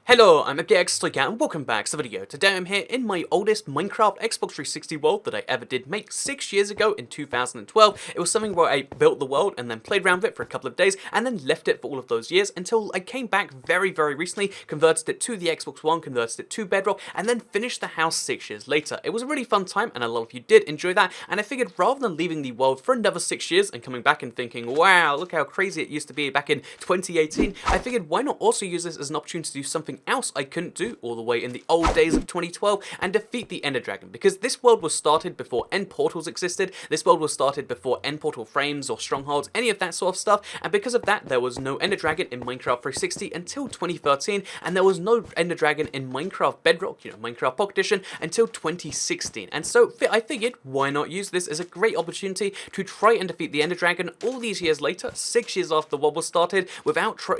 Hello, I'm Elgato and welcome back to the video. Today I'm here in my oldest Minecraft Xbox 360 world that I ever did make 6 years ago in 2012. It was something where I built the world and then played around with it for a couple of days and then left it for all of those years until I came back very recently, converted it to the Xbox One, converted it to Bedrock, and then finished the house 6 years later. It was a really fun time and a lot of you did enjoy that, and I figured rather than leaving the world for another 6 years and coming back and thinking, wow, look how crazy it used to be back in 2018, I figured why not also use this as an opportunity to do something else I couldn't do all the way in the old days of 2012 and defeat the Ender Dragon, because this world was started before end portals existed, this world was started before end portal frames or strongholds, any of that sort of stuff, and because of that there was no Ender Dragon in Minecraft 360 until 2013, and there was no Ender Dragon in Minecraft Bedrock, Minecraft Pocket Edition, until 2016, and so I figured why not use this as a great opportunity to try and defeat the Ender Dragon all these years later, 6 years after the world was started, without to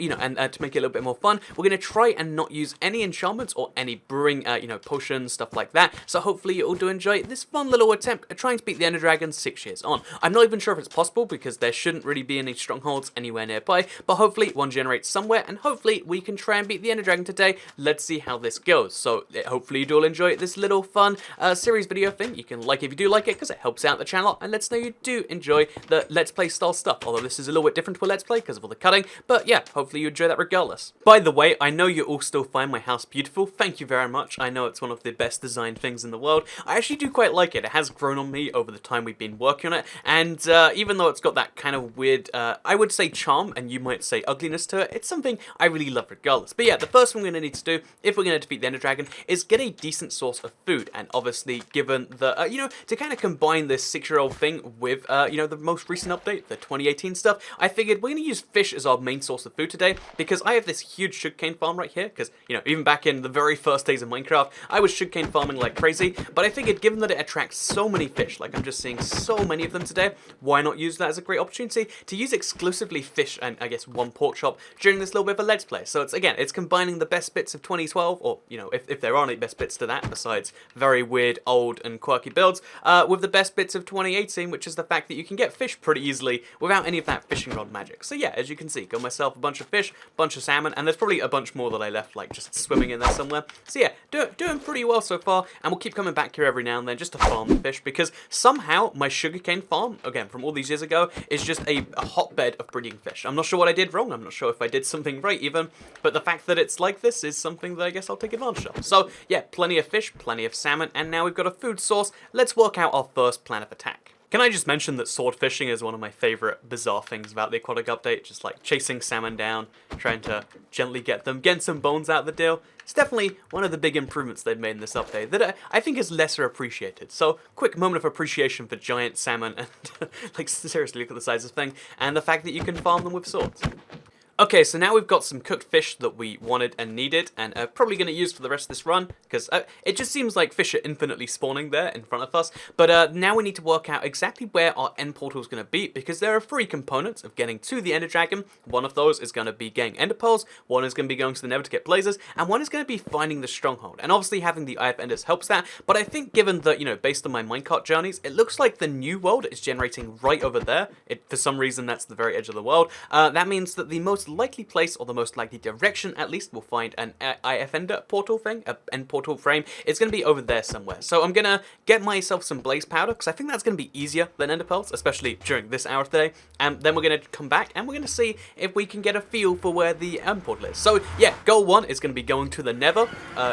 make it a little bit more fun. We're going to try and not use any enchantments or any brewing, potions, stuff like that. So hopefully you all do enjoy this fun little attempt at trying to beat the Ender Dragon 6 years on. I'm not even sure if it's possible because there shouldn't really be any strongholds anywhere nearby, but hopefully one generates somewhere and hopefully we can try and beat the Ender Dragon today. Let's see how this goes. So hopefully you do all enjoy this little fun series video thing. You can like it if you do like it because it helps out the channel and lets know you do enjoy the Let's Play style stuff, although this is a little bit different to a Let's Play because of all the cutting, but yeah, hopefully you enjoy that regardless. By the way, I know you all still find my house beautiful. Thank you very much. I know it's one of the best designed things in the world. I actually do quite like it. It has grown on me over the time we've been working on it, and even though it's got that kind of weird, I would say charm, and you might say ugliness to it, it's something I really love regardless. But yeah, the first thing we're going to need to do, if we're going to defeat the Ender Dragon, is get a decent source of food, and obviously given the, to kind of combine this 6-year-old thing with, the most recent update, the 2018 stuff, I figured we're going to use fish as our main source of food today, because I have this huge sugarcane farm right here, because, even back in the very first days of Minecraft, I was sugarcane farming like crazy, but I figured given that it attracts so many fish, like I'm just seeing so many of them today, why not use that as a great opportunity to use exclusively fish and, I guess, one pork chop during this little bit of a Let's Play. So it's combining the best bits of 2012, or, if there are any best bits to that, besides very weird, old, and quirky builds, with the best bits of 2018, which is the fact that you can get fish pretty easily without any of that fishing rod magic. So yeah, as you can see, got myself a bunch of fish, bunch of salmon, and there's probably a bunch more that I left, like, just swimming in there somewhere. So yeah, doing pretty well so far, and we'll keep coming back here every now and then just to farm the fish, because somehow my sugarcane farm, again, from all these years ago, is just a hotbed of breeding fish. I'm not sure what I did wrong, I'm not sure if I did something right even, but the fact that it's like this is something that I guess I'll take advantage of. So yeah, plenty of fish, plenty of salmon, and now we've got a food source. Let's work out our first plan of attack. Can I just mention that sword fishing is one of my favourite bizarre things about the aquatic update, just like chasing salmon down, trying to gently get them, getting some bones out of the deal. It's definitely one of the big improvements they've made in this update that I think is lesser appreciated. So, quick moment of appreciation for giant salmon and, like, seriously, look at the size of the thing, and the fact that you can farm them with swords. Okay, so now we've got some cooked fish that we wanted and needed, and are probably going to use for the rest of this run, because it just seems like fish are infinitely spawning there in front of us. But now we need to work out exactly where our end portal is going to be, because there are 3 components of getting to the Ender Dragon. One of those is going to be getting Ender Pearls, one is going to be going to the Nether to get Blazers, and one is going to be finding the Stronghold. And obviously having the Eye of Enders helps that, but I think given that, based on my minecart journeys, it looks like the new world is generating right over there. For some reason, that's the very edge of the world. That means that the most likely place, or the most likely direction at least, we'll find an IF Ender portal thing, an end portal frame. It's going to be over there somewhere. So I'm going to get myself some blaze powder, because I think that's going to be easier than Ender Pearls, especially during this hour of the day. And then we're going to come back and we're going to see if we can get a feel for where the end portal is. So yeah, goal 1 is going to be going to the Nether,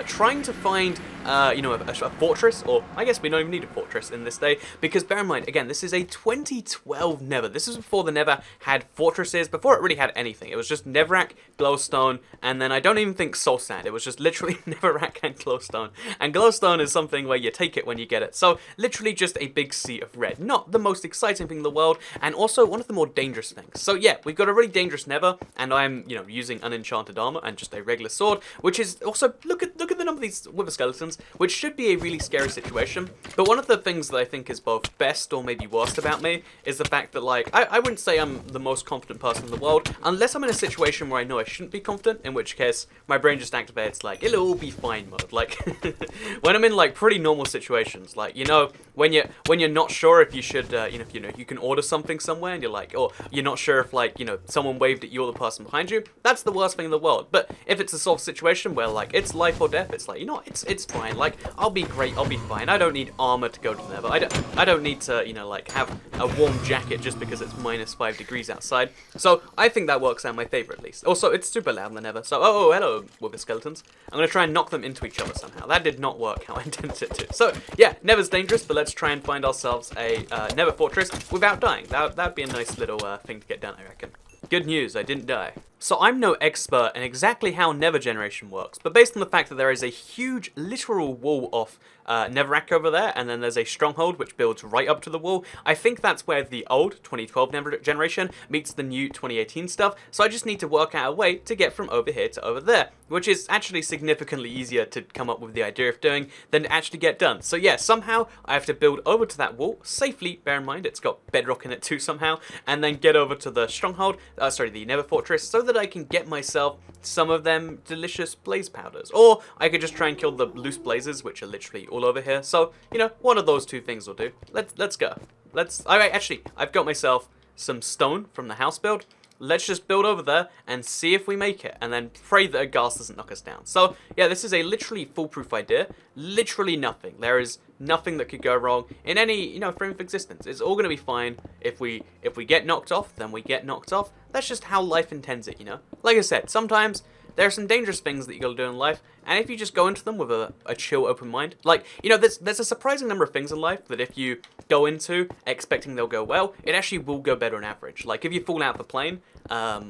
trying to find a fortress, or I guess we don't even need a fortress in this day, because bear in mind, again, this is a 2012 Nether. This is before the Nether had fortresses, before it really had anything. It was just Netherrack, glowstone, and then I don't even think soul sand. It was just literally Netherrack and glowstone. And glowstone is something where you take it when you get it. So literally just a big sea of red. Not the most exciting thing in the world, and also one of the more dangerous things. So yeah, we've got a really dangerous Nether, and I'm, using unenchanted armor and just a regular sword, which is also, look at the number of these wither skeletons, which should be a really scary situation. But one of the things that I think is both best or maybe worst about me is the fact that, like, I wouldn't say I'm the most confident person in the world, unless I'm in a situation where I know I shouldn't be confident, in which case my brain just activates like, it'll all be fine mode. Like, when I'm in like pretty normal situations, like, you know, when you're not sure if you should, you can order something somewhere and you're like, or you're not sure if like, someone waved at you or the person behind you, that's the worst thing in the world. But if it's a sort of situation where like, it's life or death, it's like, it's fine. Like, I'll be great, I'll be fine. I don't need armor to go to the nether. I don't need to, like, have a warm jacket just because it's -5 degrees outside. So I think that works out in my favor at least. Also, it's super loud in the nether. So, oh, hello, wither skeletons. I'm going to try and knock them into each other somehow. That did not work how I intended it to. So, yeah, nether's dangerous, but let's try and find ourselves a nether fortress without dying. That'd be a nice little thing to get done, I reckon. Good news, I didn't die. So I'm no expert in exactly how nether generation works, but based on the fact that there is a huge literal wall of netherrack over there, and then there's a stronghold which builds right up to the wall, I think that's where the old 2012 nether generation meets the new 2018 stuff, so I just need to work out a way to get from over here to over there, which is actually significantly easier to come up with the idea of doing than to actually get done. So yeah, somehow I have to build over to that wall, safely, bear in mind it's got bedrock in it too somehow, and then get over to the stronghold, the nether fortress, so that I can get myself some of them delicious blaze powders. Or I could just try and kill the loose blazes, which are literally all over here. So, one of those two things will do. Let's go. Alright, actually, I've got myself some stone from the house build. Let's just build over there and see if we make it, and then pray that a ghast doesn't knock us down. So, yeah, this is a literally foolproof idea. Literally nothing. There is nothing that could go wrong in any, frame of existence. It's all going to be fine. If we get knocked off, then we get knocked off. That's just how life intends it, Like I said, sometimes there are some dangerous things that you gotta do in life, and if you just go into them with a chill, open mind, like, there's a surprising number of things in life that if you go into expecting they'll go well, it actually will go better on average. Like, if you fall out of the plane,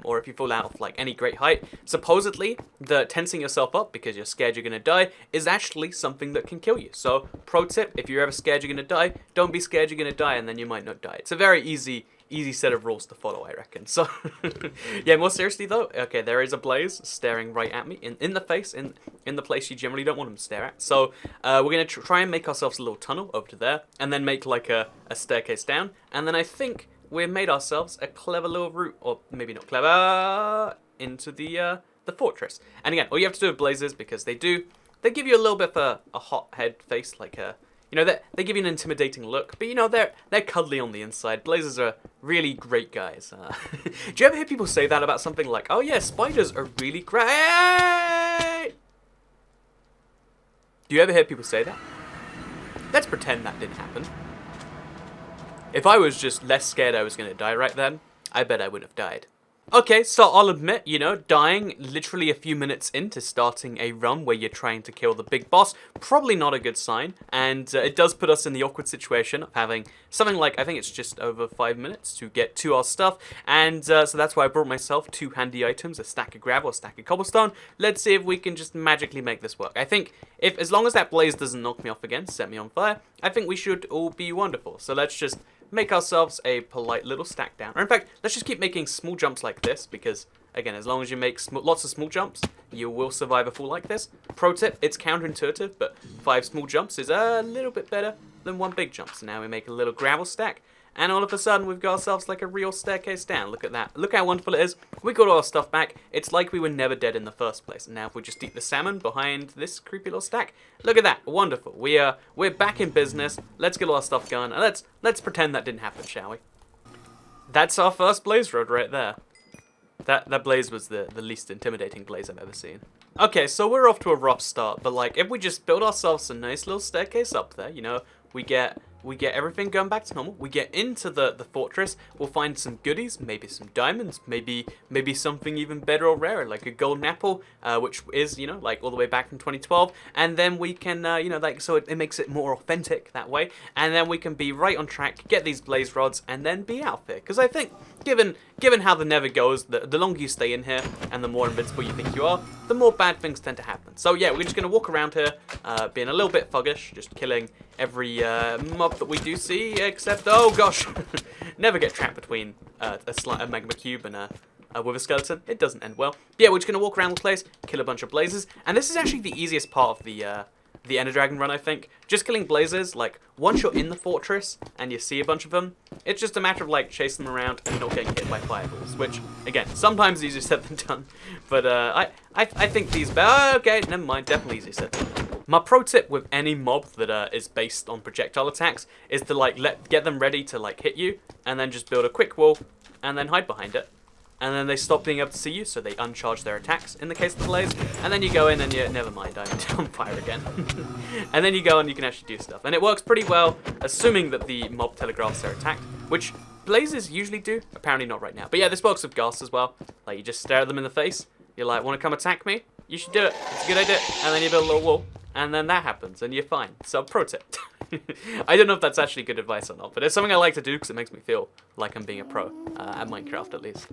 or if you fall out of, like, any great height, supposedly, the tensing yourself up because you're scared you're gonna die is actually something that can kill you. So, pro tip, if you're ever scared you're gonna die, don't be scared you're gonna die and then you might not die. It's a very easy set of rules to follow, I reckon. So, yeah, more seriously though, okay, there is a blaze staring right at me, in the face, in the place you generally don't want them to stare at. So, we're going to try and make ourselves a little tunnel over to there, and then make like a staircase down, and then I think we've made ourselves a clever little route, or maybe not clever, into the fortress. And again, all you have to do with blazes, because they give you a little bit of a hot head face, like a... they give you an intimidating look, but they're cuddly on the inside. Blazes are really great guys. Do you ever hear people say that about something like, oh yeah, spiders are really great? Do you ever hear people say that? Let's pretend that didn't happen. If I was just less scared I was going to die right then, I bet I wouldn't have died. Okay, so I'll admit, dying literally a few minutes into starting a run where you're trying to kill the big boss, probably not a good sign, and it does put us in the awkward situation of having something like, I think it's just over 5 minutes to get to our stuff, and so that's why I brought myself 2 handy items, a stack of gravel, a stack of cobblestone. Let's see if we can just magically make this work. I think, as long as that blaze doesn't knock me off again, set me on fire, I think we should all be wonderful. So let's just make ourselves a polite little stack down. Or in fact, let's just keep making small jumps like this, because, again, as long as you make lots of small jumps, you will survive a fall like this. Pro tip, it's counterintuitive, but 5 small jumps is a little bit better than 1 big jump. So now we make a little gravel stack, and all of a sudden we've got ourselves like a real staircase down. Look at that. Look how wonderful it is. We got all our stuff back. It's like we were never dead in the first place. And now if we just eat the salmon behind this creepy little stack, look at that. Wonderful. We're back in business. Let's get all our stuff going. And let's pretend that didn't happen, shall we? That's our first blaze road right there. That blaze was the least intimidating blaze I've ever seen. Okay, so we're off to a rough start, but like if we just build ourselves a nice little staircase up there, we get everything going back to normal. We get into the fortress. We'll find some goodies, maybe some diamonds, maybe something even better or rarer, like a golden apple, which is, like all the way back from 2012. And then we can, so it makes it more authentic that way. And then we can be right on track, get these blaze rods, and then be out there. Because I think, given how the nether goes, the longer you stay in here and the more invincible you think you are, the more bad things tend to happen. So yeah, we're just going to walk around here, being a little bit thuggish, just killing every mob that we do see, except, oh gosh, never get trapped between a magma cube and a wither skeleton. It doesn't end well. But yeah, we're just going to walk around the place, kill a bunch of blazes, and this is actually the easiest part of the the Ender Dragon run, I think. Just killing blazes, like, once you're in the fortress and you see a bunch of them, it's just a matter of, like, chasing them around and not getting hit by fireballs, which, again, sometimes easier said than done. But I think these... okay, never mind, definitely easier said than done. My pro tip with any mob that is based on projectile attacks is to, like, get them ready to, like, hit you, and then just build a quick wall, and then hide behind it. And then they stop being able to see you, so they uncharge their attacks in the case of the blaze. And then you go in and you... never mind, I'm on fire again. And then you go and you can actually do stuff. And it works pretty well, assuming that the mob telegraphs their attack, which blazes usually do. Apparently not right now. But yeah, this works with ghasts as well. Like, you just stare at them in the face. You're like, want to come attack me? You should do it. It's a good idea. And then you build a little wall. And then that happens, and you're fine. So, pro tip. I don't know if that's actually good advice or not, but it's something I like to do because it makes me feel like I'm being a pro, at Minecraft at least.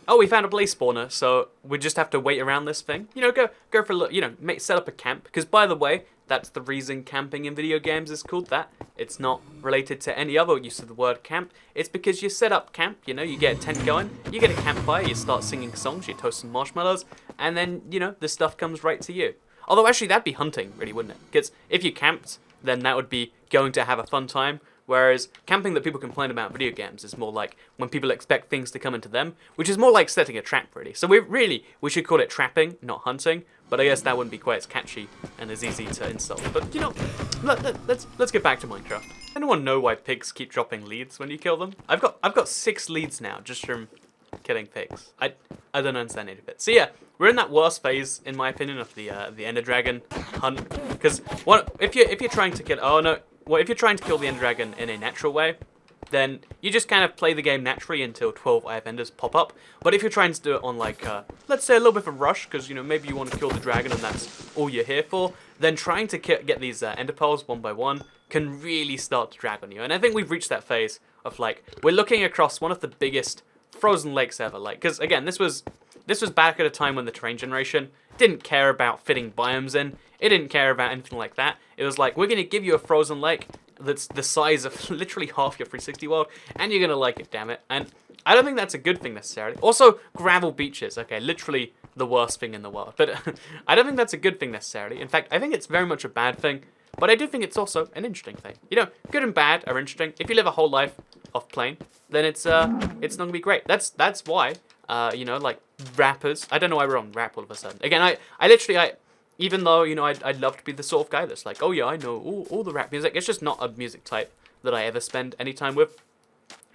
Oh, we found a blaze spawner, so we just have to wait around this thing. You know, go for a look, you know, set up a camp. Because, by the way, that's the reason camping in video games is called that. It's not related to any other use of the word camp. It's because you set up camp, you know, you get a tent going, you get a campfire, you start singing songs, you toast some marshmallows, and then, you know, the stuff comes right to you. Although, actually, that'd be hunting, really, wouldn't it? Because if you camped, then that would be going to have a fun time. Whereas camping that people complain about in video games is more like when people expect things to come into them, which is more like setting a trap, really. So we should call it trapping, not hunting. But I guess that wouldn't be quite as catchy and as easy to insult. But, you know, let's get back to Minecraft. Anyone know why pigs keep dropping leads when you kill them? I've got 6 leads now just from killing pigs. I don't understand any of it. So yeah, we're in that worst phase, in my opinion, of the Ender Dragon hunt. Because if you're trying to kill... oh no... well, if you're trying to kill the Ender Dragon in a natural way, then you just kind of play the game naturally until 12 IF Enders pop up. But if you're trying to do it on, like, let's say a little bit of a rush, because, you know, maybe you want to kill the dragon and that's all you're here for, then trying to get these Ender Pearls one by one can really start to drag on you. And I think we've reached that phase of, like, we're looking across one of the biggest frozen lakes ever. Like, because, again, this was back at a time when the terrain generation didn't care about fitting biomes in. It didn't care about anything like that. It was like, we're going to give you a frozen lake that's the size of literally half your 360 world, and you're going to like it, damn it. And I don't think that's a good thing necessarily. Also, gravel beaches. Okay, literally the worst thing in the world. But I don't think that's a good thing necessarily. In fact, I think it's very much a bad thing. But I do think it's also an interesting thing. You know, good and bad are interesting. If you live a whole life off plain, then it's not going to be great. That's why, you know, like, rappers. I don't know why we're on rap all of a sudden. Again, I literally, even though, you know, I'd love to be the sort of guy that's like, oh yeah, I know all the rap music. It's just not a music type that I ever spend any time with.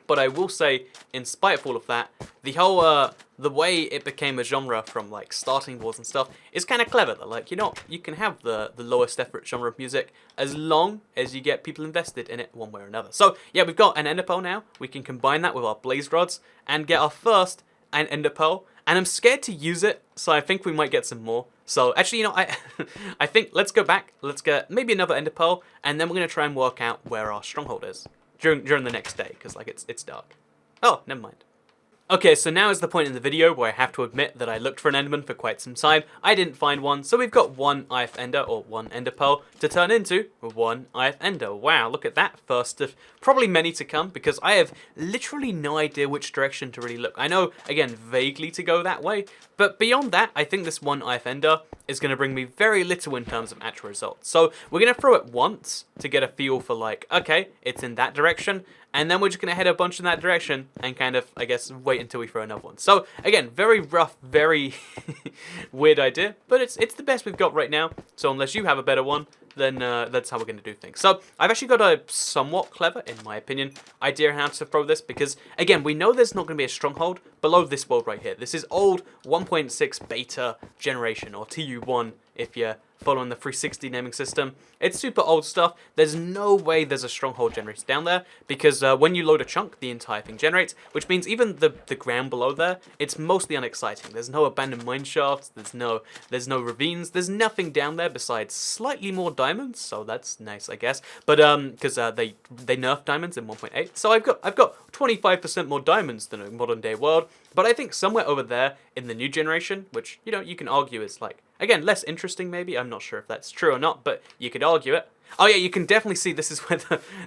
But I will say, in spite of all of that, the whole, the way it became a genre from, like, starting wars and stuff is kind of clever. Like, you know, you can have the lowest effort genre of music as long as you get people invested in it one way or another. So, yeah, we've got an Ender Pearl now. We can combine that with our blaze rods and get our first Ender Pearl. And I'm scared to use it, so I think we might get some more. So, actually, you know, I think let's go back. Let's get maybe another Ender Pearl, and then we're going to try and work out where our stronghold is during the next day, because, like, it's dark. Oh, never mind. Okay, so now is the point in the video where I have to admit that I looked for an Enderman for quite some time. I didn't find one, so we've got one IF Ender, or one Ender Pearl, to turn into one IF Ender. Wow, look at that. First of probably many to come, because I have literally no idea which direction to really look. I know, again, vaguely to go that way, but beyond that, I think this one IF Ender is going to bring me very little in terms of actual results. So we're going to throw it once to get a feel for, like, okay, it's in that direction, and then we're just going to head a bunch in that direction and kind of, I guess, wait until we throw another one. So, again, very rough, very weird idea, but it's the best we've got right now. So unless you have a better one, then that's how we're going to do things. So I've actually got a somewhat clever, in my opinion, idea on how to throw this, because, again, we know there's not going to be a stronghold below this world right here. This is old 1.6 beta generation, or TU1 if you're following the 360 naming system. It's super old stuff. There's no way there's a stronghold generator down there, because when you load a chunk, the entire thing generates, which means even the ground below there, it's mostly unexciting. There's no abandoned mine shafts, there's no ravines, there's nothing down there besides slightly more diamonds, so that's nice, I guess. But because they nerfed diamonds in 1.8, so I've got 25% more diamonds than a modern day world. But I think somewhere over there in the new generation, which, you know, you can argue is like Again, less interesting maybe. I'm not sure if that's true or not, but you could argue it. Oh yeah, you can definitely see this is where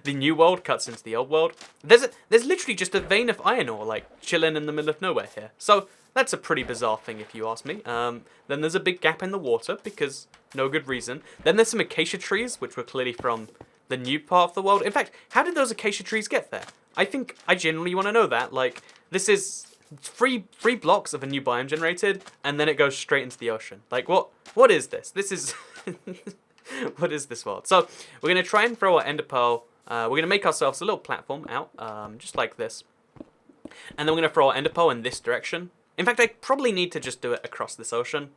the new world cuts into the old world. There's literally just a vein of iron ore like chilling in the middle of nowhere here. So that's a pretty bizarre thing if you ask me. Then there's a big gap in the water because no good reason. Then there's some acacia trees which were clearly from the new part of the world. In fact, how did those acacia trees get there? I think I genuinely want to know that. Like, this is three blocks of a new biome generated, and then it goes straight into the ocean. Like, what is this? This is... What is this world? So, we're going to try and throw our ender pearl. We're going to make ourselves a little platform out, just like this. And then we're going to throw our ender pearl in this direction. In fact, I probably need to just do it across this ocean.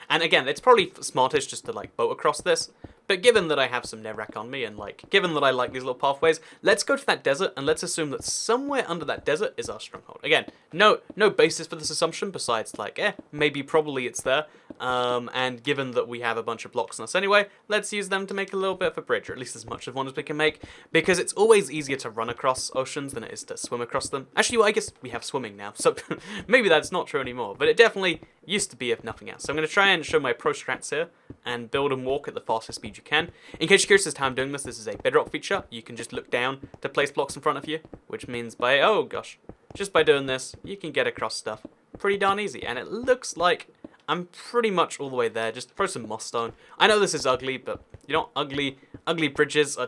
And again, it's probably smartest just to, like, boat across this. But given that I have some netherrack on me, and, like, given that I like these little pathways, let's go to that desert, and let's assume that somewhere under that desert is our stronghold. Again, no basis for this assumption besides, like, maybe probably it's there. And given that we have a bunch of blocks on us anyway, let's use them to make a little bit of a bridge, or at least as much of one as we can make, because it's always easier to run across oceans than it is to swim across them. Actually, well, I guess we have swimming now, so maybe that's not true anymore, but it definitely used to be if nothing else. So I'm going to try and show my pro strats here, and build and walk at the fastest speed you can. In case you're curious as to how I'm doing this, this is a Bedrock feature. You can just look down to place blocks in front of you, which means by, oh gosh, just by doing this, you can get across stuff pretty darn easy, and it looks like I'm pretty much all the way there. Just throw some moss stone. I know this is ugly, but you know, ugly bridges are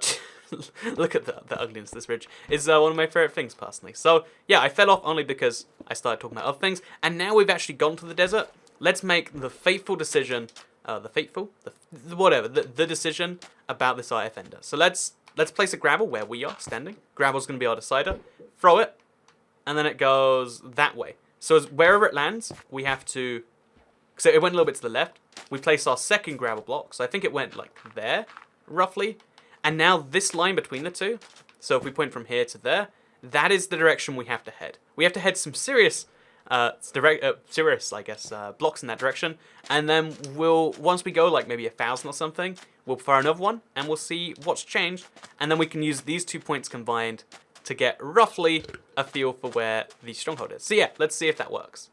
look at the ugliness of this bridge. It's one of my favorite things personally. So yeah, I fell off only because I started talking about other things, and now we've actually gone to the desert. Let's make the fateful decision, the decision about this IF ender. So let's place a gravel where we are standing. Gravel's going to be our decider. Throw it, and then it goes that way. So wherever it lands, we have to... So it went a little bit to the left. We place our second gravel block. So I think it went like there, roughly. And now this line between the two, so if we point from here to there, that is the direction we have to head. We have to head some serious, blocks in that direction. And then once we go like maybe 1,000 or something, we'll fire another one and we'll see what's changed. And then we can use these 2 points combined to get roughly a feel for where the stronghold is. So yeah, let's see if that works.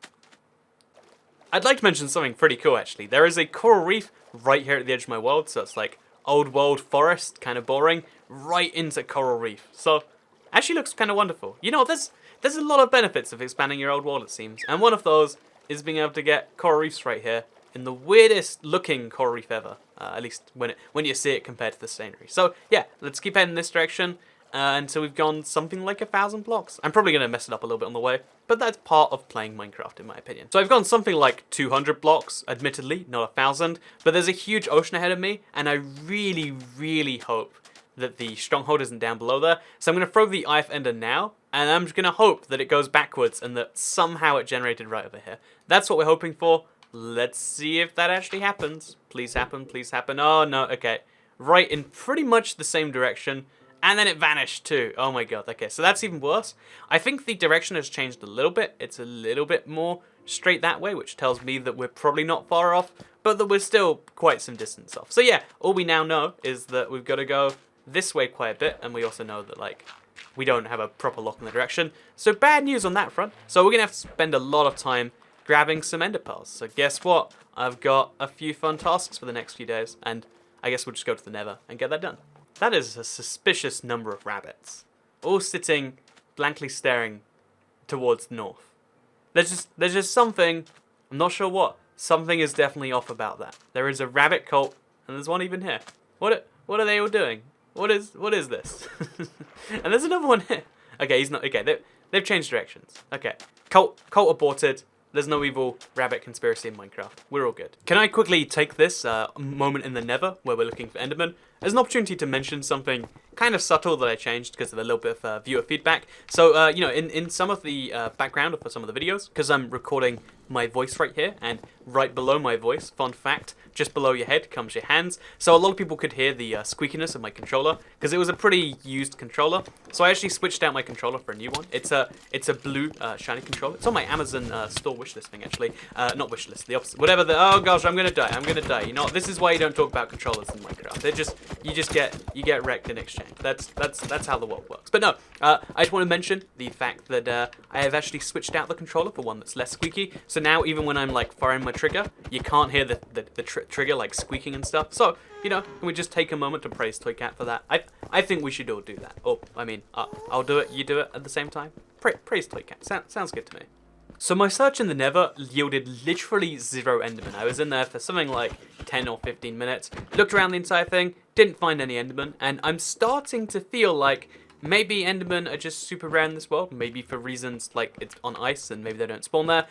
I'd like to mention something pretty cool actually. There is a coral reef right here at the edge of my world, so it's like old world forest, kind of boring, right into coral reef. So actually looks kind of wonderful. You know, there's a lot of benefits of expanding your old world, it seems, and one of those is being able to get coral reefs right here in the weirdest looking coral reef ever. At least when you see it compared to the scenery. So yeah, let's keep heading this direction. Until we've gone something like 1,000 blocks. I'm probably going to mess it up a little bit on the way, but that's part of playing Minecraft in my opinion. So I've gone something like 200 blocks, admittedly, not 1,000, but there's a huge ocean ahead of me, and I really, really hope that the stronghold isn't down below there. So I'm going to throw the IF ender now, and I'm just going to hope that it goes backwards and that somehow it generated right over here. That's what we're hoping for. Let's see if that actually happens. Please happen, please happen. Oh no, okay. Right in pretty much the same direction. And then it vanished too. Oh my god, okay, so that's even worse. I think the direction has changed a little bit. It's a little bit more straight that way, which tells me that we're probably not far off, but that we're still quite some distance off. So yeah, all we now know is that we've got to go this way quite a bit, and we also know that, like, we don't have a proper lock in the direction. So bad news on that front. So we're going to have to spend a lot of time grabbing some ender pearls. So guess what? I've got a few fun tasks for the next few days, and I guess we'll just go to the nether and get that done. That is a suspicious number of rabbits, all sitting blankly staring towards the north. There's just something, I'm not sure what, something is definitely off about that. There is a rabbit cult, and there's one even here. What are they all doing? What is this? And there's another one here. Okay, he's not, okay, they've changed directions. Okay, cult aborted. There's no evil rabbit conspiracy in Minecraft. We're all good. Can I quickly take this moment in the nether where we're looking for endermen as an opportunity to mention something kind of subtle that I changed because of a little bit of viewer feedback. So, you know, in some of the background for some of the videos, because I'm recording my voice right here, and right below my voice, fun fact, just below your head comes your hands. So a lot of people could hear the squeakiness of my controller, because it was a pretty used controller. So I actually switched out my controller for a new one. It's a blue shiny controller. It's on my Amazon store wishlist thing, actually. Not wishlist, the opposite. Whatever the, oh gosh, I'm gonna die. You know, this is why you don't talk about controllers in Minecraft. You get wrecked in exchange. gang. That's how the world works. But no, I just want to mention the fact that I have actually switched out the controller for one that's less squeaky. So now even when I'm like firing my trigger, you can't hear the trigger like squeaking and stuff. So can we just take a moment to praise Toycat for that? I think we should all do that. Or I mean, I'll do it. You do it at the same time. Praise Toycat. Sounds good to me. So my search in the Nether yielded literally 0 Enderman. I was in there for something like 10 or 15 minutes, looked around the entire thing, didn't find any Enderman, and I'm starting to feel like maybe Endermen are just super rare in this world, maybe for reasons like it's on ice and maybe they don't spawn there.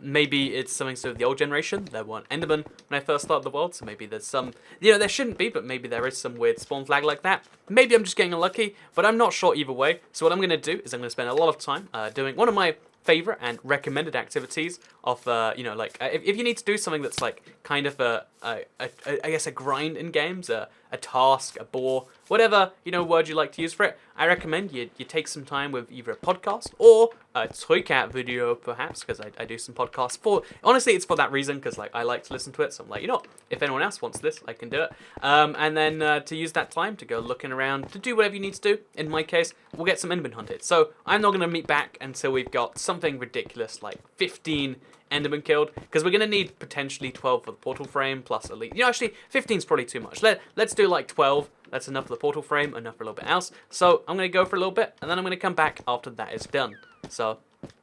Maybe it's something to do with the old generation. There weren't Endermen when I first started the world, so maybe there's some, there shouldn't be, but maybe there is some weird spawn flag like that. Maybe I'm just getting unlucky, but I'm not sure either way. So what I'm going to do is I'm going to spend a lot of time doing one of my favorite and recommended activities of if you need to do something that's like kind of I guess a grind in games, a task, a bore, whatever word you like to use for it. I recommend you take some time with either a podcast or a Toycat video, perhaps, because I do some podcasts for. Honestly, it's for that reason, because like I like to listen to it. So I'm like, if anyone else wants this, I can do it. And then to use that time to go looking around, to do whatever you need to do. In my case, we'll get some Enderman hunted. So I'm not going to meet back until we've got something ridiculous like 15 Enderman killed, because we're going to need potentially 12 for the portal frame plus elite. Actually 15 is probably too much. Let's do like 12. That's enough for the portal frame, enough for a little bit else. So I'm going to go for a little bit, and then I'm going to come back after that is done. So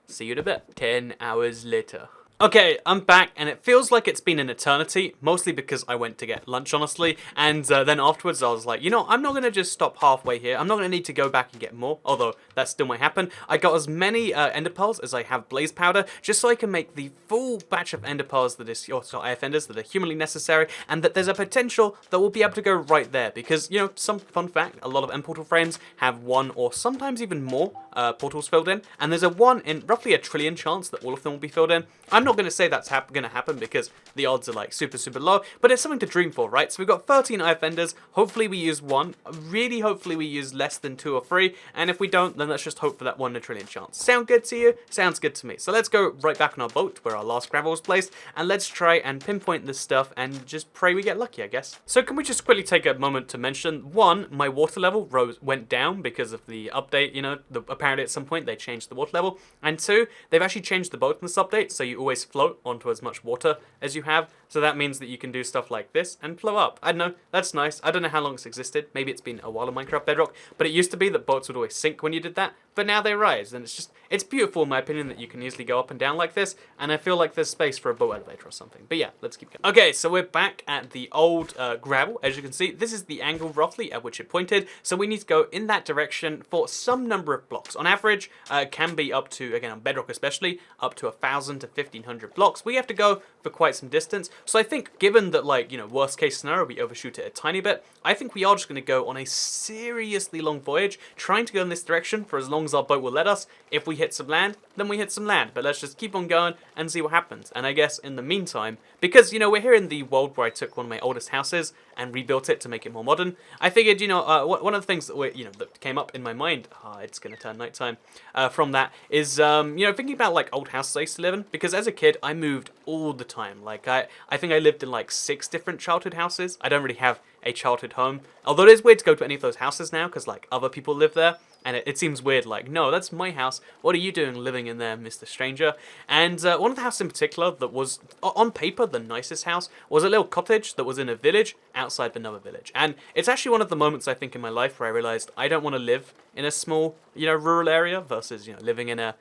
see you in a bit. 10 hours later. Okay, I'm back, and it feels like it's been an eternity, mostly because I went to get lunch, honestly, and then afterwards I was like, I'm not going to just stop halfway here. I'm not going to need to go back and get more, although that still might happen. I got as many ender pearls as I have blaze powder, just so I can make the full batch of ender pearls that is, or IF enders that are humanly necessary, and that there's a potential that we'll be able to go right there, because, some fun fact, a lot of end portal frames have one or sometimes even more portals filled in, and there's a 1 in roughly a trillion chance that all of them will be filled in. I'm not going to say that's going to happen because the odds are like super, super low, but it's something to dream for, right? So we've got 13 IF enders. Hopefully we use 1. Really, hopefully we use less than 2 or 3. And if we don't, then let's just hope for that 1 in a trillion chance. Sound good to you? Sounds good to me. So let's go right back on our boat where our last gravel was placed, and let's try and pinpoint this stuff and just pray we get lucky, I guess. So can we just quickly take a moment to mention, 1, my water level went down because of the update, apparently at some point they changed the water level. And 2, they've actually changed the boat in this update, so you always float onto as much water as you have. So that means that you can do stuff like this and flow up. I don't know, that's nice. I don't know how long it's existed. Maybe it's been a while in Minecraft Bedrock, but it used to be that boats would always sink when you did that, but now they rise, and it's beautiful in my opinion that you can easily go up and down like this, and I feel like there's space for a boat elevator or something. But yeah, let's keep going. Okay, so we're back at the old gravel. As you can see, this is the angle roughly at which it pointed, so we need to go in that direction for some number of blocks. On average, it can be up to, again on Bedrock especially, up to 1,000 to 1,500 blocks. We have to go for quite some distance, so I think given that, like, worst case scenario, we overshoot it a tiny bit, I think we are just going to go on a seriously long voyage, trying to go in this direction for as long as our boat will let us. If we hit some land, then we hit some land, but let's just keep on going and see what happens. And I guess in the meantime, because, we're here in the world where I took one of my oldest houses and rebuilt it to make it more modern, I figured, one of the things that, that came up in my mind, it's going to turn nighttime, from that is, thinking about, like, old houses I used to live in, because as a kid, I moved all the time. Like, I think I lived in, like, 6 different childhood houses. I don't really have a childhood home, although it is weird to go to any of those houses now, because, like, other people live there. And it seems weird, like, no, that's my house. What are you doing living in there, Mr. Stranger? And one of the houses in particular that was, on paper, the nicest house was a little cottage that was in a village outside of another village. And it's actually one of the moments, I think, in my life where I realized I don't want to live in a small, rural area versus, living in a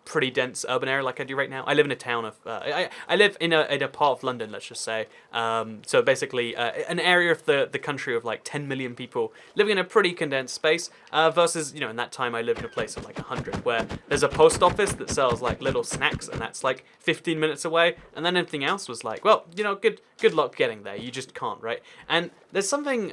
pretty dense urban area like I do right now. I live in a town of, I live in a part of London, let's just say. So basically, an area of the country of like 10 million people living in a pretty condensed space versus, in that time I lived in a place of like 100 where there's a post office that sells like little snacks and that's like 15 minutes away. And then everything else was like, well, good luck getting there. You just can't, right? And there's something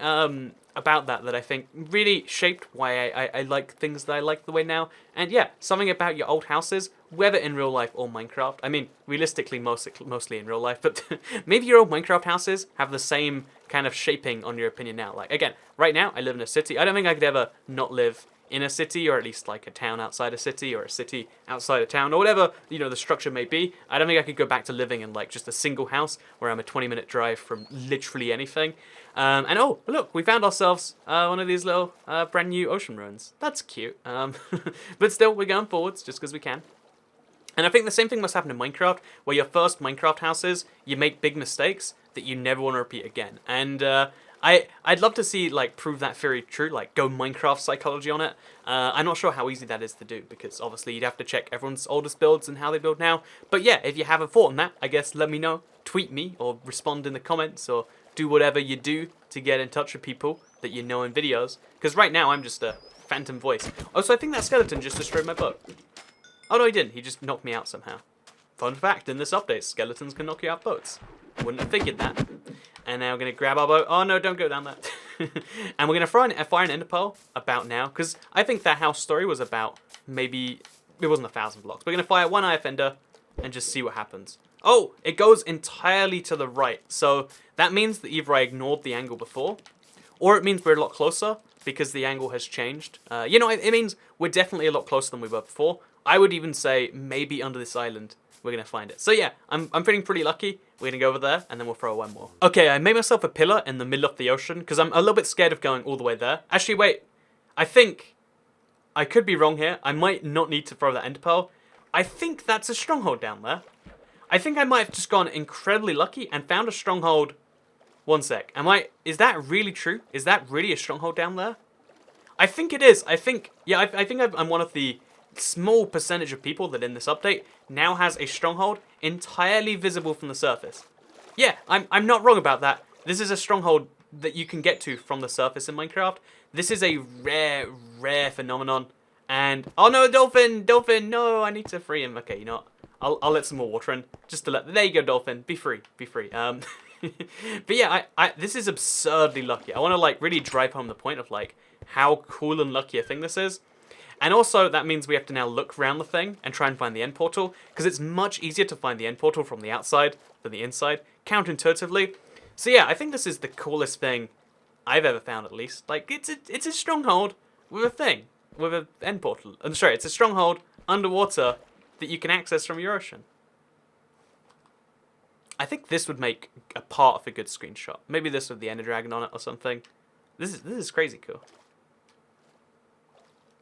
about that I think really shaped why I like things that I like the way now. And yeah, something about your old houses, whether in real life or Minecraft. I mean, realistically, mostly in real life, but maybe your old Minecraft houses have the same kind of shaping on your opinion now. Like, again, right now, I live in a city. I don't think I could ever not live in a city, or at least like a town outside a city, or a city outside a town, or whatever, you know, the structure may be. I don't think I could go back to living in like just a single house where I'm a 20-minute drive from literally anything. And oh, look, we found ourselves one of these little brand new ocean ruins. That's cute. But still, we're going forwards just because we can. And I think the same thing must happen in Minecraft, where your first Minecraft houses, you make big mistakes that you never want to repeat again. And I'd love to see, like, prove that theory true, like, go Minecraft psychology on it. I'm not sure how easy that is to do, because obviously you'd have to check everyone's oldest builds and how they build now. But yeah, if you have a thought on that, I guess let me know. Tweet me, or respond in the comments, or do whatever you do to get in touch with people that you know in videos. Because right now, I'm just a phantom voice. Also, I think that skeleton just destroyed my boat. Oh, no, he didn't. He just knocked me out somehow. Fun fact, in this update, skeletons can knock you out boats. Wouldn't have figured that. And now we're going to grab our boat. Oh, no, don't go down that. And we're going to fire an ender pearl about now. Because I think that house story was about maybe... It wasn't 1,000 blocks. We're going to fire one IF ender and just see what happens. Oh, it goes entirely to the right. So that means that either I ignored the angle before, or it means we're a lot closer because the angle has changed. You know, it means we're definitely a lot closer than we were before. I would even say maybe under this island we're going to find it. So yeah, I'm feeling pretty lucky. We're going to go over there and then we'll throw one more. Okay, I made myself a pillar in the middle of the ocean because I'm a little bit scared of going all the way there. Actually, wait. I think I could be wrong here. I might not need to throw that ender pearl. I think that's a stronghold down there. I think I might have just gone incredibly lucky and found a stronghold. One sec. Is that really true? Is that really a stronghold down there? I think it is. I think I'm one of the small percentage of people that in this update now has a stronghold entirely visible from the surface. Yeah, I'm not wrong about that. This is a stronghold that you can get to from the surface in Minecraft. This is a rare phenomenon. And oh no, dolphin, no, I need to free him. Okay, you know what? I'll let some more water in just to there you go, dolphin. Be free. But yeah, this is absurdly lucky. I want to like really drive home the point of like how cool and lucky a thing this is. And also, that means we have to now look around the thing and try and find the end portal, because it's much easier to find the end portal from the outside than the inside, counterintuitively. So yeah, I think this is the coolest thing I've ever found, at least. Like, it's a stronghold with a thing, with an end portal. I'm sorry, it's a stronghold underwater that you can access from your ocean. I think this would make a part of a good screenshot. Maybe this with the Ender Dragon on it or something. This is crazy cool.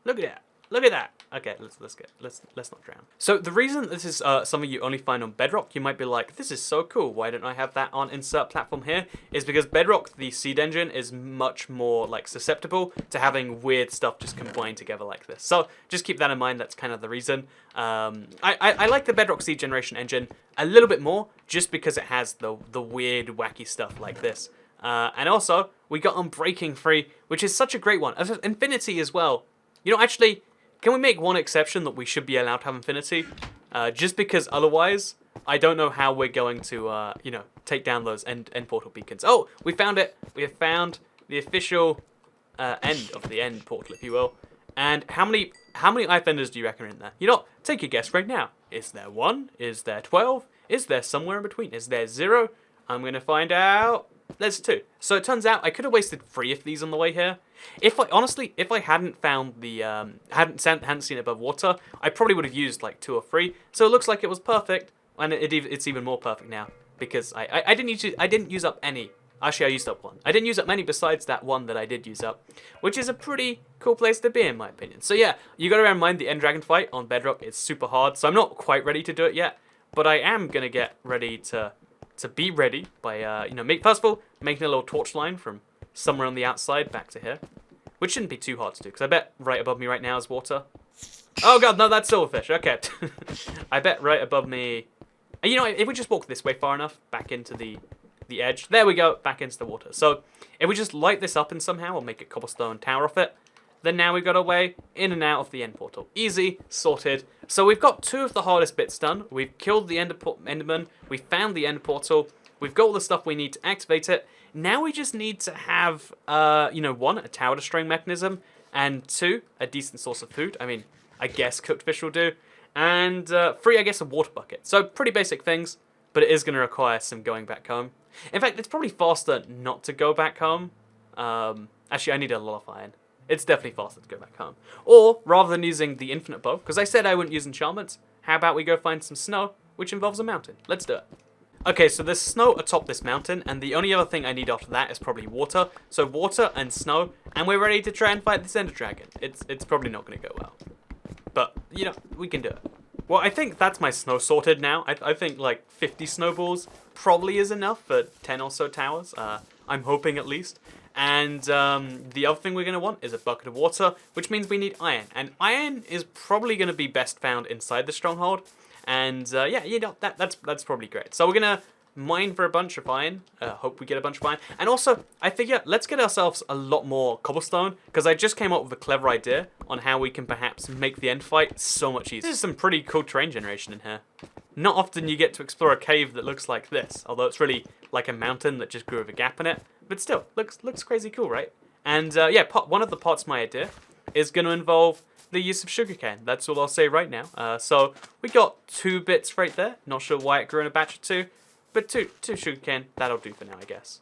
Look at that. Look at that. Okay, let's not drown. So the reason this is something you only find on Bedrock, you might be like, this is so cool. Why don't I have that on insert platform here? Is because Bedrock, the seed engine, is much more like susceptible to having weird stuff just combined together like this. So just keep that in mind. That's kind of the reason. I like the Bedrock seed generation engine a little bit more, just because it has the weird, wacky stuff like this. And also we got Unbreaking free, which is such a great one. Infinity as well. You know, actually, can we make one exception that we should be allowed to have Infinity? Just because otherwise, I don't know how we're going to, you know, take down those end portal beacons. Oh, we found it. We have found the official end of the end portal, if you will. And how many ifenders do you reckon are in there? You know, take a guess right now. Is there 1? Is there 12? Is there somewhere in between? Is there 0? I'm going to find out. There's 2. So it turns out I could have wasted 3 of these on the way here. Honestly, if I hadn't found the hadn't seen it above water, I probably would have used like 2 or 3. So it looks like it was perfect, and it's even more perfect now because I didn't use up any. Actually, I used up 1. I didn't use up many besides that 1 that I did use up, which is a pretty cool place to be in my opinion. So yeah, you got to bear in mind the End Dragon fight on Bedrock is super hard, so I'm not quite ready to do it yet, but I am gonna get ready to be ready by you know, first of all making a little torch line from somewhere on the outside back to here, which shouldn't be too hard to do because I bet right above me right now is water. Oh god, no, that's silverfish. Okay. I bet right above me. You know, if we just walk this way far enough back into the edge, there we go, back into the water. So if we just light this up and somehow or make a cobblestone tower off it, then now we've got a way in and out of the end portal. Easy, sorted. So we've got 2 of the hardest bits done. We've killed the Enderman. We found the end portal. We've got all the stuff we need to activate it. Now we just need to have, you know, 1, a tower destroying mechanism, and 2, a decent source of food. I mean, I guess cooked fish will do. And 3, I guess, a water bucket. So pretty basic things, but it is going to require some going back home. In fact, it's probably faster not to go back home. Actually, I need a lot of iron. It's definitely faster to go back home. Or, rather than using the infinite bow, because I said I wouldn't use enchantments, how about we go find some snow, which involves a mountain. Let's do it. Okay, so there's snow atop this mountain, and the only other thing I need after that is probably water. So water and snow, and we're ready to try and fight this ender dragon. It's probably not going to go well. But, you know, we can do it. Well, I think that's my snow sorted now. I think like 50 snowballs probably is enough for 10 or so towers. I'm hoping at least. And the other thing we're going to want is a bucket of water, which means we need iron. And iron is probably going to be best found inside the stronghold. And yeah, you know, that's probably great. So we're going to mine for a bunch of iron. Hope we get a bunch of iron. And also, I figure, let's get ourselves a lot more cobblestone, because I just came up with a clever idea on how we can perhaps make the end fight so much easier. This is some pretty cool terrain generation in here. Not often you get to explore a cave that looks like this, although it's really like a mountain that just grew with a gap in it. But still, looks crazy cool, right? And yeah, one of the parts of my idea is going to involve the use of sugarcane. That's all I'll say right now. So we got 2 bits right there. Not sure why it grew in a batch of 2, but two sugarcane. That'll do for now, I guess.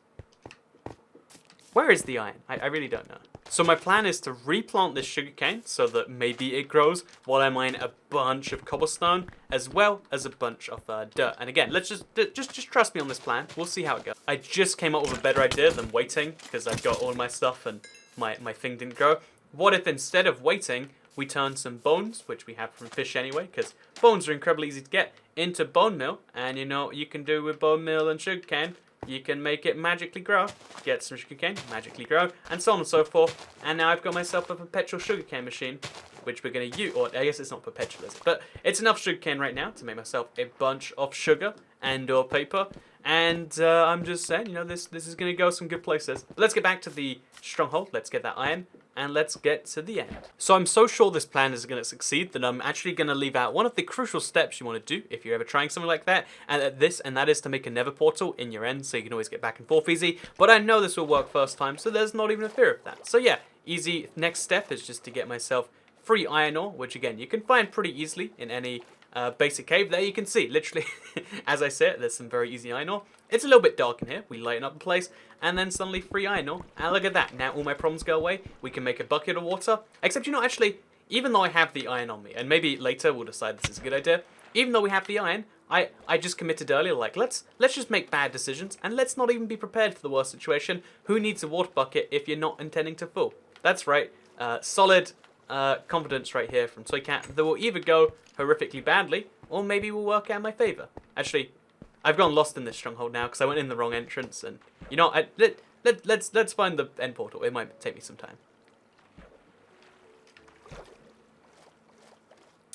Where is the iron? I really don't know. So my plan is to replant this sugarcane so that maybe it grows while I mine a bunch of cobblestone as well as a bunch of dirt. And again, let's just trust me on this plan. We'll see how it goes. I just came up with a better idea than waiting, because I've got all my stuff and my thing didn't grow. What if instead of waiting, we turn some bones, which we have from fish anyway, because bones are incredibly easy to get, into bone meal. And you know what you can do with bone meal and sugarcane? You can make it magically grow, get some sugarcane, magically grow, and so on and so forth. And now I've got myself a perpetual sugarcane machine, which we're going to use, or I guess it's not perpetual, is it? But it's enough sugarcane right now to make myself a bunch of sugar and or paper. And I'm just saying, you know, this is going to go some good places. But let's get back to the stronghold. Let's get that iron. And let's get to the end. So I'm so sure this plan is going to succeed that I'm actually going to leave out one of the crucial steps you want to do if you're ever trying something like that, and that is to make a nether portal in your end so you can always get back and forth easy. But I know this will work first time, so there's not even a fear of that. So yeah, easy next step is just to get myself free iron ore, which again you can find pretty easily in any basic cave. There you can see, literally, as I said, there's some very easy iron ore. It's a little bit dark in here. We lighten up the place, and then suddenly free iron ore. And look at that. Now all my problems go away. We can make a bucket of water. Except, you know, actually, even though I have the iron on me, and maybe later we'll decide this is a good idea, even though we have the iron, I just committed earlier, like, let's just make bad decisions, and let's not even be prepared for the worst situation. Who needs a water bucket if you're not intending to fool? That's right. Solid confidence right here from Toycat that will either go horrifically badly, or maybe will work out in my favour. Actually, I've gone lost in this stronghold now because I went in the wrong entrance, and you know, let's find the end portal. It might take me some time.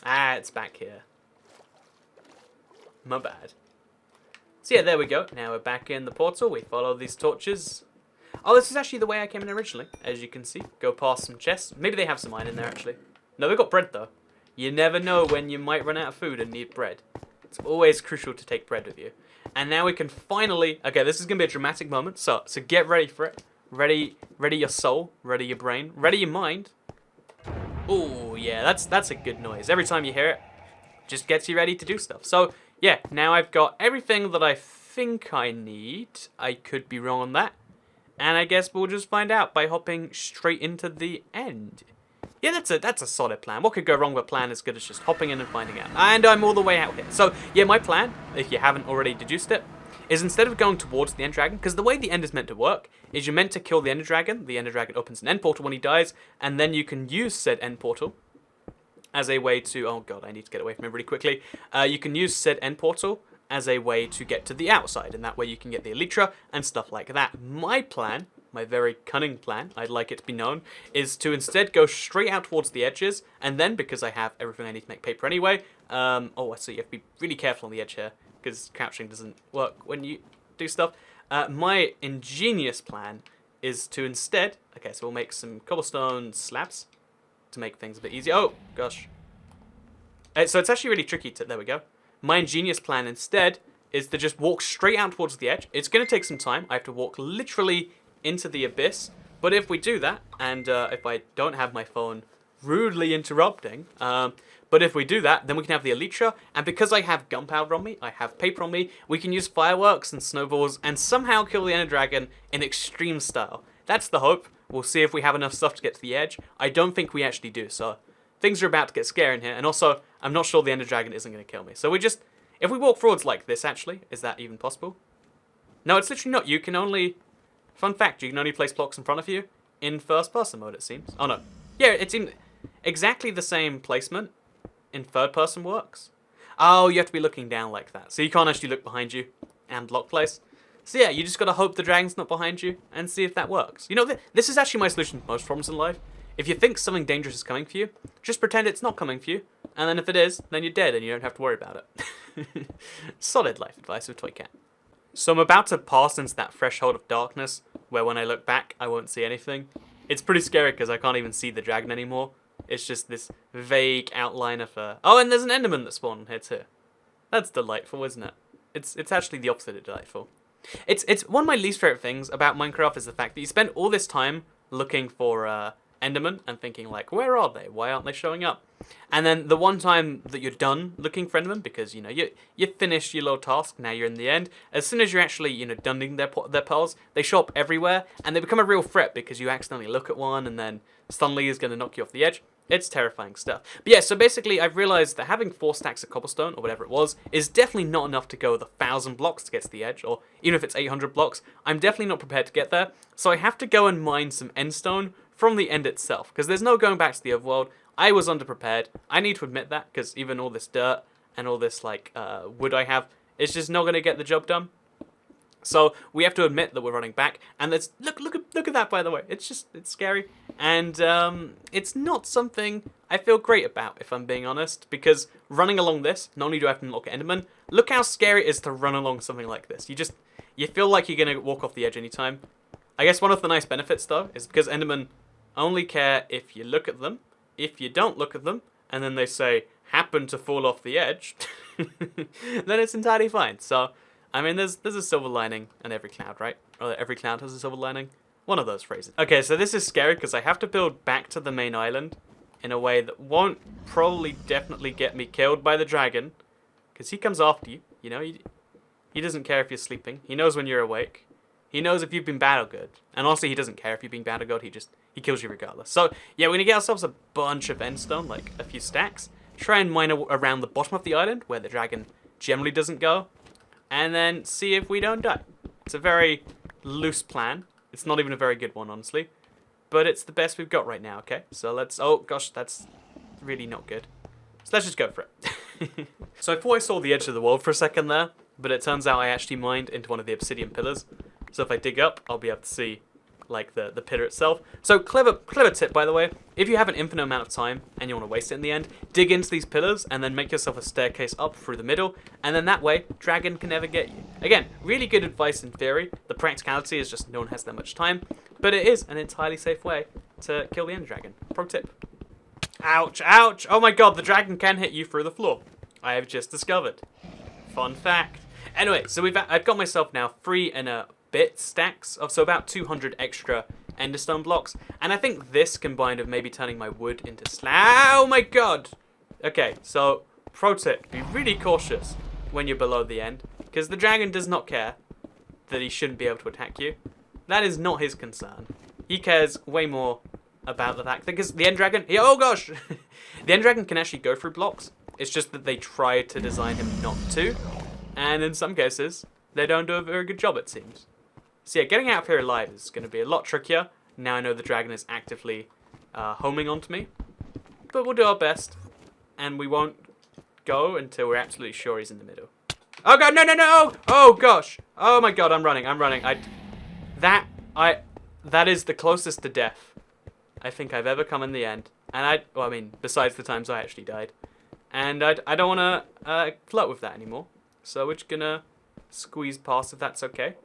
Ah, it's back here. My bad. So yeah, there we go. Now we're back in the portal. We follow these torches. Oh, this is actually the way I came in originally, as you can see. Go past some chests. Maybe they have some iron in there, actually. No, they've got bread, though. You never know when you might run out of food and need bread. It's always crucial to take bread with you. And now we can finally... Okay, this is going to be a dramatic moment, so get ready for it. Ready your soul, ready your brain, ready your mind. Oh, yeah, that's a good noise. Every time you hear it, just gets you ready to do stuff. So, yeah, now I've got everything that I think I need. I could be wrong on that. And I guess we'll just find out by hopping straight into the end. Yeah, that's a solid plan. What could go wrong with a plan as good as just hopping in and finding out? And I'm all the way out here. So, yeah, my plan, if you haven't already deduced it, is instead of going towards the End Dragon, because the way the End is meant to work is you're meant to kill the Ender Dragon opens an End Portal when he dies, and then you can use said End Portal as a way to... Oh, God, I need to get away from him really quickly. You can use said End Portal as a way to get to the outside, and that way you can get the Elytra and stuff like that. My plan... My very cunning plan, I'd like it to be known, is to instead go straight out towards the edges, and then, because I have everything I need to make paper anyway, oh, so you have to be really careful on the edge here, because crouching doesn't work when you do stuff. My ingenious plan is to instead, okay, so we'll make some cobblestone slabs to make things a bit easier. Oh, gosh. So it's actually really tricky to, there we go. My ingenious plan instead is to just walk straight out towards the edge. It's going to take some time. I have to walk literally into the abyss, but if we do that, and if I don't have my phone rudely interrupting, but if we do that, then we can have the Elytra, and because I have gunpowder on me, I have paper on me, we can use fireworks and snowballs and somehow kill the Ender Dragon in extreme style. That's the hope. We'll see if we have enough stuff to get to the edge. I don't think we actually do, so things are about to get scary in here. And also, I'm not sure the Ender Dragon isn't going to kill me. So if we walk forwards like this, actually, is that even possible? No, it's literally not. You can only, fun fact, you can only place blocks in front of you in first person mode, it seems. Oh no. Yeah, it seems exactly the same placement in third person works. Oh, you have to be looking down like that. So you can't actually look behind you and lock place. So yeah, you just gotta hope the dragon's not behind you and see if that works. You know, this is actually my solution to most problems in life. If you think something dangerous is coming for you, just pretend it's not coming for you. And then if it is, then you're dead and you don't have to worry about it. Solid life advice with Toy Cat. So I'm about to pass into that threshold of darkness, where when I look back, I won't see anything. It's pretty scary because I can't even see the dragon anymore. It's just this vague outline of a... Oh, and there's an Enderman that spawned here too. That's delightful, isn't it? It's actually the opposite of delightful. It's one of my least favorite things about Minecraft is the fact that you spend all this time looking for Enderman and thinking like, where are they? Why aren't they showing up? And then the one time that you're done looking for Enderman, because you know you finished your little task, now you're in the end. As soon as you're actually dunning their pearls, they show up everywhere and they become a real threat because you accidentally look at one and then suddenly is going to knock you off the edge. It's terrifying stuff. But yeah, so basically I've realised that having 4 stacks of cobblestone, or whatever it was, is definitely not enough to go the 1,000 blocks to get to the edge, or even if it's 800 blocks, I'm definitely not prepared to get there. So I have to go and mine some endstone from the end itself, because there's no going back to the overworld. I was underprepared. I need to admit that, because even all this dirt and all this like wood I have, it's just not going to get the job done. So we have to admit that we're running back, and let's look at that, by the way. It's scary, and it's not something I feel great about, if I'm being honest, because running along this, not only do I have to look at Enderman, look how scary it is to run along something like this. You feel like you're gonna walk off the edge anytime. I guess one of the nice benefits though is because Enderman only care if you look at them. If you don't look at them, and then they say happen to fall off the edge, then it's entirely fine. So. I mean, there's a silver lining in every cloud, right? Or every cloud has a silver lining. One of those phrases. Okay, so this is scary because I have to build back to the main island in a way that won't definitely get me killed by the dragon. Because he comes after you, you know? He doesn't care if you're sleeping. He knows when you're awake. He knows if you've been bad or good. And honestly, he doesn't care if you've been bad or good. He kills you regardless. So, yeah, we're going to get ourselves a bunch of endstone, like a few stacks. Try and mine around the bottom of the island where the dragon generally doesn't go. And then see if we don't die. It's a very loose plan. It's not even a very good one, honestly. But it's the best we've got right now, okay? So let's... Oh, gosh, that's really not good. So let's just go for it. So I thought I saw the edge of the world for a second there. But it turns out I actually mined into one of the obsidian pillars. So if I dig up, I'll be able to see like the pillar itself. So clever tip, by the way. If you have an infinite amount of time and you want to waste it in the end, dig into these pillars and then make yourself a staircase up through the middle, and then that way dragon can never get you. Again, really good advice in theory. The practicality is just no one has that much time, but it is an entirely safe way to kill the end dragon. Pro tip. Ouch, ouch. Oh my god, the dragon can hit you through the floor. I have just discovered. Fun fact. Anyway, so I've got myself now 3 and a bit stacks of, so about 200 extra enderstone blocks, and I think this combined with maybe turning my wood into oh my god. Okay, so pro tip, be really cautious when you're below the end, because the dragon does not care that he shouldn't be able to attack you. That is not his concern. He cares way more about the fact that, because the end dragon, oh gosh, the end dragon can actually go through blocks. It's just that they try to design him not to, and in some cases they don't do a very good job, it seems. So yeah, getting out of here alive is going to be a lot trickier. Now I know the dragon is actively homing onto me. But we'll do our best. And we won't go until we're absolutely sure he's in the middle. Oh god, no, no, no! Oh gosh! Oh my god, I'm running. That is the closest to death I think I've ever come in the end. And well, I mean, besides the times I actually died. And I don't want to flirt with that anymore. So we're just going to squeeze past if that's okay.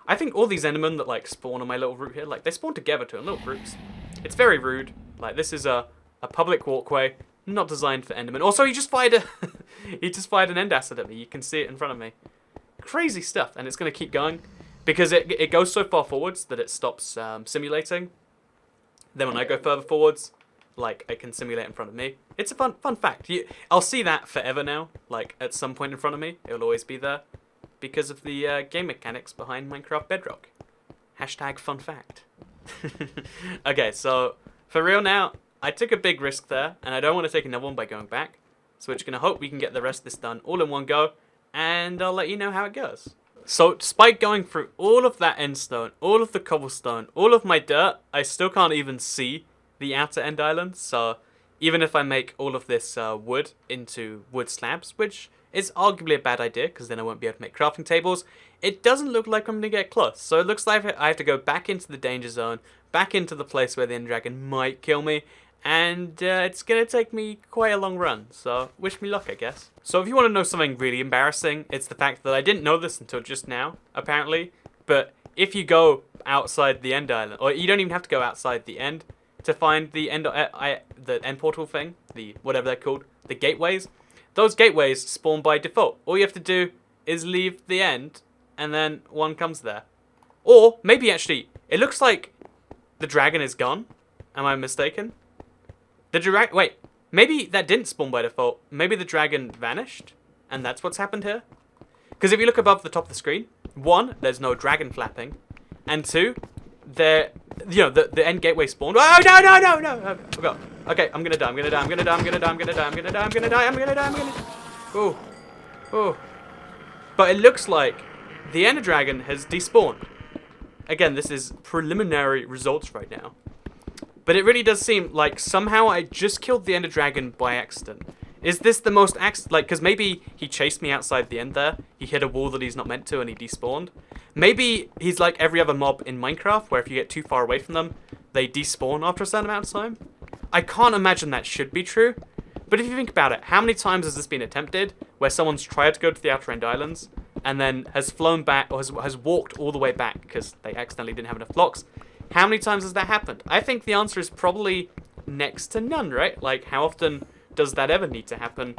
I think all these endermen that like spawn on my little route here, like they spawn together too in little groups. It's very rude. Like this is a public walkway, not designed for endermen. Also, he just fired an end acid at me. You can see it in front of me. Crazy stuff, and it's gonna keep going because it goes so far forwards that it stops simulating. Then when I go further forwards, like I can simulate in front of me. It's a fun fact. I'll see that forever now. Like at some point in front of me, it'll always be there. Because of the game mechanics behind Minecraft Bedrock. Hashtag fun fact. Okay, so for real now, I took a big risk there, and I don't want to take another one by going back. So we're just going to hope we can get the rest of this done all in one go, and I'll let you know how it goes. So despite going through all of that end stone, all of the cobblestone, all of my dirt, I still can't even see the outer end island. So even if I make all of this wood into wood slabs, which is arguably a bad idea because then I won't be able to make crafting tables, it doesn't look like I'm going to get close. So it looks like I have to go back into the danger zone, back into the place where the end dragon might kill me, and it's going to take me quite a long run. So wish me luck, I guess. So if you want to know something really embarrassing, it's the fact that I didn't know this until just now, apparently. But if you go outside the end island, or you don't even have to go outside the end to find the end portal thing, the whatever they're called, the gateways. Those gateways spawn by default. All you have to do is leave the end, and then one comes there. Or maybe actually, it looks like the dragon is gone. Am I mistaken? Wait, maybe that didn't spawn by default. Maybe the dragon vanished, and that's what's happened here. Because if you look above the top of the screen, 1, there's no dragon flapping, and 2, the end gateway spawned. Oh no! Oh, God. Okay, I'm gonna die. Oh. But it looks like the Ender Dragon has despawned. Again, this is preliminary results right now. But it really does seem like somehow I just killed the Ender Dragon by accident. Is this the most because maybe he chased me outside the end there. He hit a wall that he's not meant to and he despawned. Maybe he's like every other mob in Minecraft where if you get too far away from them, they despawn after a certain amount of time. I can't imagine that should be true. But if you think about it, how many times has this been attempted where someone's tried to go to the Outer End Islands and then has flown back or has walked all the way back because they accidentally didn't have enough blocks? How many times has that happened? I think the answer is probably next to none, right? Like, how often does that ever need to happen?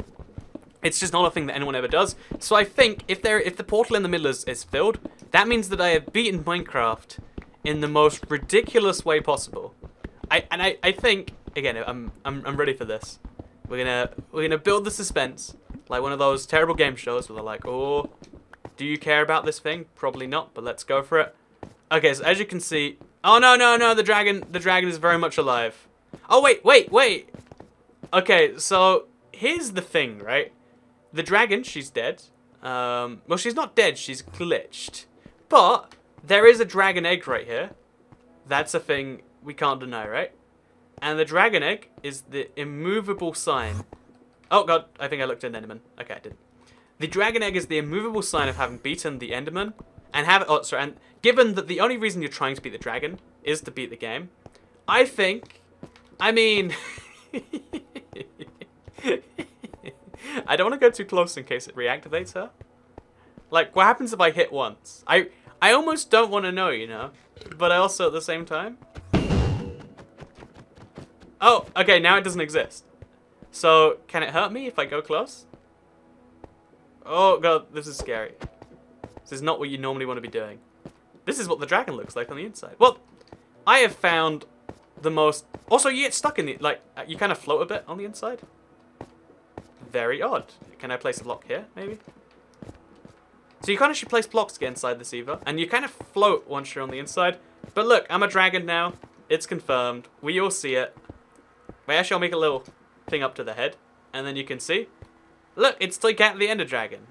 It's just not a thing that anyone ever does. So I think if the portal in the middle is filled, that means that I have beaten Minecraft in the most ridiculous way possible. I think again I'm ready for this. We're gonna build the suspense like one of those terrible game shows where they're like, oh, do you care about this thing? Probably not, but let's go for it. Okay, so as you can see, oh no, the dragon is very much alive. Oh wait. Okay, so here's the thing, right? The dragon, she's dead. Well, she's not dead, she's glitched. But there is a dragon egg right here. That's a thing we can't deny, right? And the dragon egg is the immovable sign. Oh god, I think I looked at an Enderman. Okay, I didn't. The dragon egg is the immovable sign of having beaten the Enderman. And given that the only reason you're trying to beat the dragon is to beat the game, I mean... I don't want to go too close in case it reactivates her. Like, what happens if I hit once? I almost don't want to know, you know? But I also, at the same time... Oh, okay, now it doesn't exist. So, can it hurt me if I go close? Oh, God, this is scary. This is not what you normally want to be doing. This is what the dragon looks like on the inside. Well, I have found the most... Also, you get stuck in the... Like, you kind of float a bit on the inside. Very odd. Can I place a block here, maybe? So you kind of should place blocks to get inside this either. And you kind of float once you're on the inside. But look, I'm a dragon now. It's confirmed. We all see it. Wait, actually, I'll make a little thing up to the head. And then you can see. Look, it's like at the Ender Dragon.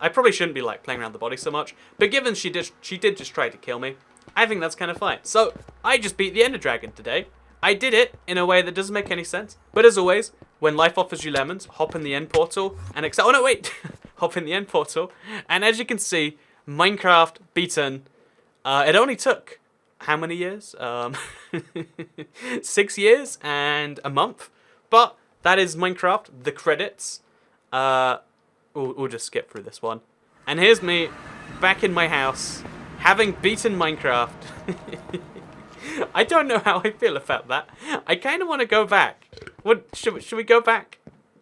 I probably shouldn't be like playing around the body so much. But given she did just try to kill me, I think that's kind of fine. So, I just beat the Ender Dragon today. I did it in a way that doesn't make any sense. But as always, when life offers you lemons, hop in the end portal and accept... Oh no, wait! Hop in the end portal. And as you can see, Minecraft beaten. It only took... How many years? 6 years and a month. But that is Minecraft, the credits. We'll just skip through this one. And here's me, back in my house, having beaten Minecraft. I don't know how I feel about that. I kind of want to go back. What should we go back?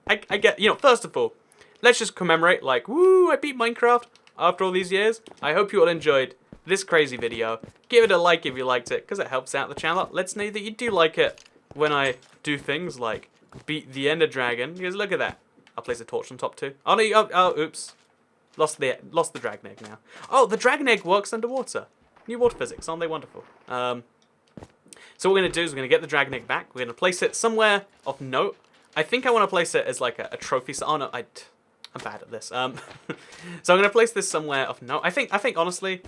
I get, you know, first of all, let's just commemorate, like, woo, I beat Minecraft after all these years. I hope you all enjoyed this crazy video. Give it a like if you liked it, because it helps out the channel. Let's know that you do like it when I do things like beat the Ender Dragon. Because look at that. I'll place a torch on top too. Oh no! Oh, oops. Lost the dragon egg now. Oh, the dragon egg works underwater. New water physics, aren't they wonderful? So what we're going to do is we're going to get the dragon egg back. We're going to place it somewhere of note. I think I want to place it as like a trophy. Oh no, I'm bad at this. So I'm going to place this somewhere of note. I think honestly,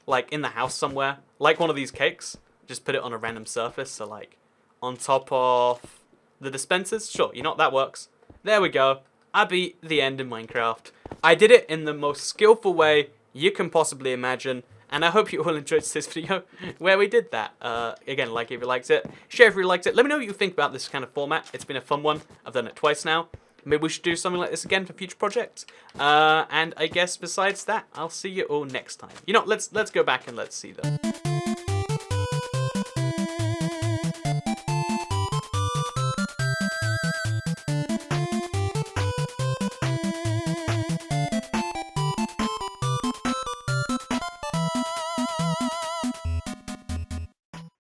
like in the house somewhere, like one of these cakes. Just put it on a random surface. So like on top of the dispensers. Sure, you know what, that works. There we go. I beat the end in Minecraft. I did it in the most skillful way you can possibly imagine. And I hope you all enjoyed this video where we did that. Again, like if you liked it, share if you liked it. Let me know what you think about this kind of format. It's been a fun one. I've done it twice now. Maybe we should do something like this again for future projects. And I guess besides that, I'll see you all next time. You know, let's go back and let's see them.